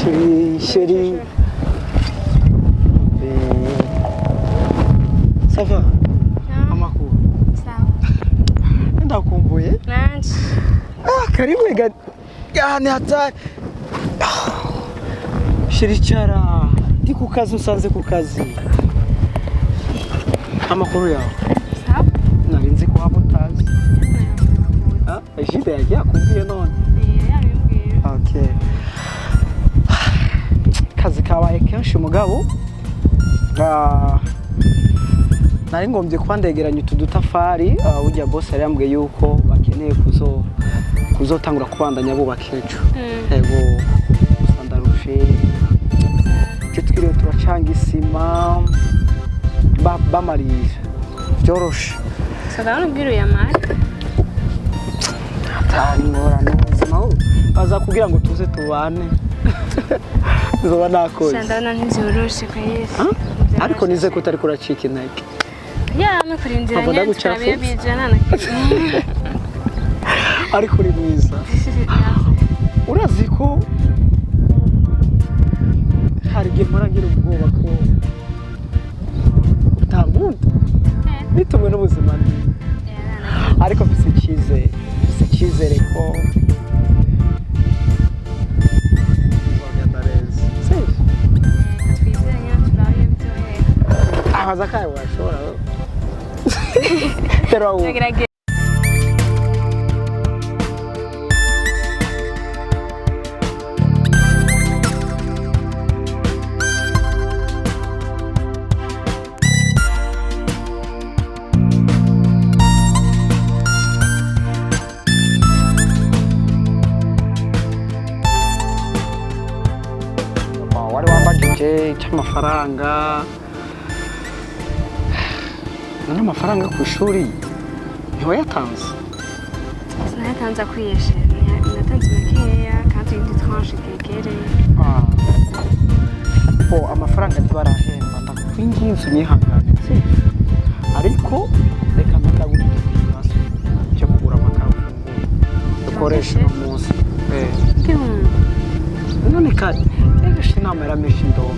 Chérie. Ça va? Amakuru. Sawa. Ndakumbuye. Nanje. Karibu ni hatari. Chérie cyara. Ndi ku kazi usanze ku kazi. Amakuru yawe. Sawa. Narinzi ko waba utazi. Ejide yagiye akumviye none. Yabimbwiye. Okay. Kazi kabaye kenshi umugabo. Nari ngombye kwandegeranya utudutafari ujya boss yari yambwiye yuko bakeneye kuzotangura kubandanya bubaka ejo. Yego sandarushe. Twiriwe turacanga isima bamarira. Byoroshe. Sadana ubwiruye amara. Atari ngorane ubuzima baza kugira ngo tuze tubane. Zoba nakoze. Sandana ntizoroshe kwa Yesu. Ariko nize ko utari kuracika intege. No kurindiranye turabiye bijana na kimwe. Ariko uri mwiza. Urazi ko hari igihe muragira ubwoba ko utankunda bitumwe n'ubuzima ariko mfise icyizere ko ahaza kayo washobora pero wari wambajije cy'amafaranga none amafaranga ku ishuri ntiwayatanze sinayatanze akwiyeshe natanze makeya kandi indi tranche kegereye amafaranga ntibarahemba ndakwinginze unyihangane ariko reka mpitagura ikibazo cyo kugura amakaro dukoresha uno munsi none kandi egeshe inama yarameshe indobo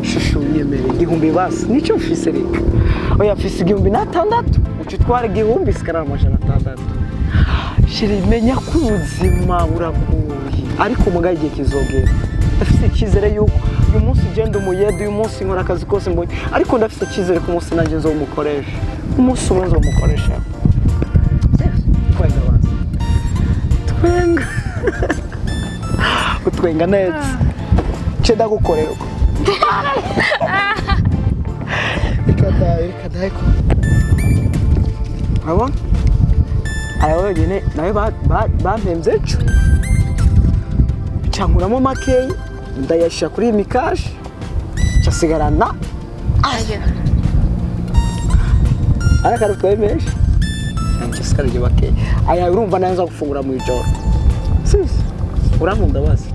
shushu nyemere igihumbi basi nicyo mfise reka oya mfise 1600 ucitwara igihumbi sikara amajana 600 shiri menya ko ubuzima burakuye ariko mugaye igihe kizogera ndafise icyizere yuko uyu munsi genda umuyede uyu munsi nkora akazi kose mbonye ariko ndafise icyizere ko umunsi nanjye nzomukoresha umunsi umwe nzomukoresha twenga basi twenga utwenga neza ceda gukorera uko ikadaye ko abo ayo nyine nawe bampemze ejo cyankuramo makeyi ndayashyira kuri mikashi cyasigarana ariko twemeshe ncyasigarije bakeyi aya urumva nayo nza gufungura mu ijoro sisi urankunda basi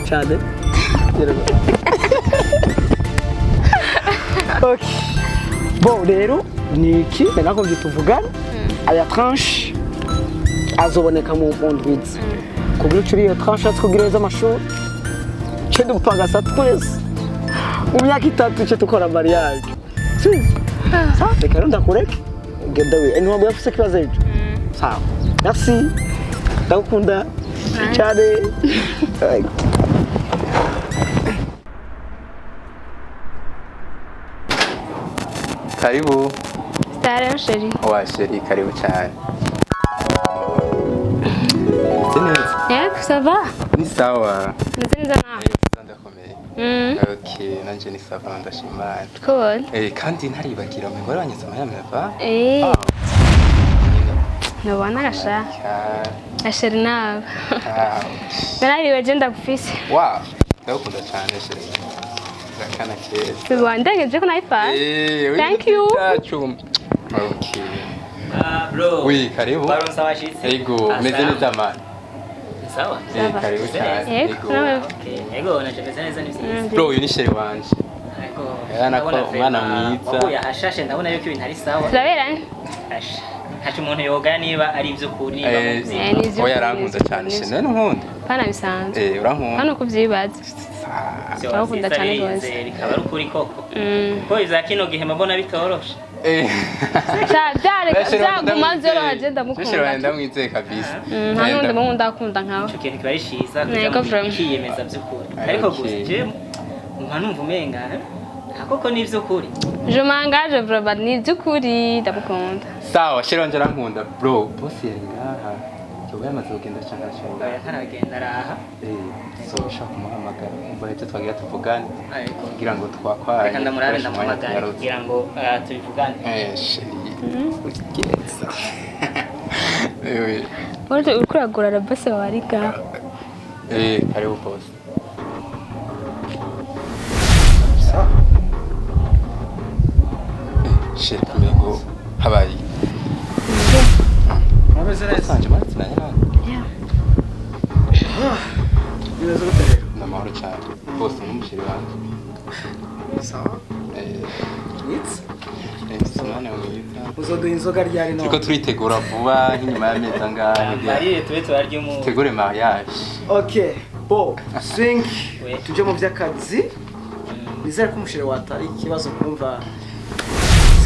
cyane okay bon rero niki nako byituvugana aya tranche azoboneka mu ndwiza kubyo curi iyo tranche twugireza amashuri cyo dupanga sa twese mu myaka 3 cyo tukora mariage sawa reka ndakureke genda we eni wabwo yafuse kibazo ejo sawa merci ndakunda cyane karibu Stare sheri sheri karibu cyane ça va ni sawa neza na ndakomeye okay nanje ni sawa ndashimana cool kandi ntaribagira mu ngoro banyeze amayameva nabona gasha asheri nawe narariwe je ndagufise ndakunda cyane sheri Akina keza. Tubandangeje ko nayifa. Thank you. Okay. Bro. Oui, karibu. Baronsa washitse. Ego, meze neza man. Sawa. Karibu cyane. Ego. Okay. Ego, nachepeza neza ni sisi. Bro, uyu ni sheri wanje. Ego. Yana ko umwana mwiza. Ubu yahashashe ndabona yuko ibintu ari sawa. Turaberanye. ntacu umuntu yoga niba ari ivy'ukuri oya arankunda cyane shene nkunda pana bisanzwe urankunda hano kuvyibaza Ndakunda cyane rwose rikaba ari ukuri koko ko ivya kino gihe mbona bitoroshe byaguma byorohaje ndamukunda ndamwizeye kabisa nta n'undi muntu ndakunda nkawe ico kintu kiba ari ciza kiyemeza vy'ukuri ariko gusa je numva umenga koko ni ivy'ukuri je m'engage vraiment ni ivy'ukuri ndamukunda sawa shirongera nkunda bro boss yari ngaha cyo yamaze kugenda cyangwa oya ntaragenda araha so ushaka kumuhamagara umva icyo twagira tuvugane kugira ngo twakwaye reka ndamurabe ndamuhamagara kugira ngo tubivugane sheri ugeza wowe ukuragura na boss wawe ari ga karibu boss sheri kumego habaye Ameze neza sanje matsi nanye nani Bibazo gute namahoro cyane bose n'umushiri wanjye sawa It's Simana mwiza uzoduha inzoga ryari no turiko turitegura vuba nk'inyuma y'amezi angahe bari tube tubarya umuntu tegure mariage Okay bo swing tuje mu by'akazi nizere ko umushiri watari ikibazo kumva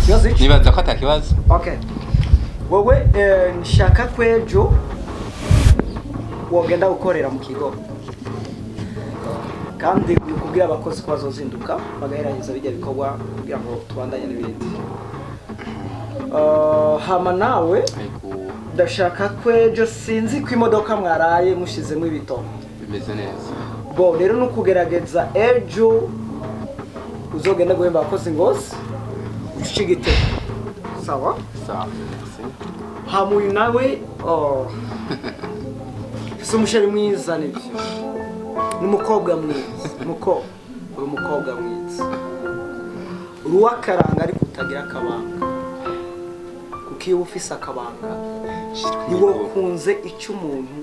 ikibazo nibaza ko atakibazo Okay wowe nshaka kwejo wogenda gukorera mu kigo kandi kubwira abakozi ko bazozinduka bagaheraheza bijya bikorwa kugira ngo tubandanye n'ibindi hama nawe ndashaka kwejo sinzi ko imodoka mwaraye mushizemo ibito bimeze neza bo rero no kugerageza ejo uzogenda guhemba abakozi ngose ucigite sawa sawa hamuyu nawe umusheri mwiza nibyo n'umukobwa mwiza umukobwa mwiza uruwakaranga ariko utagira akabanga kuko iyo ufise akabanga niwo kunze icyo umuntu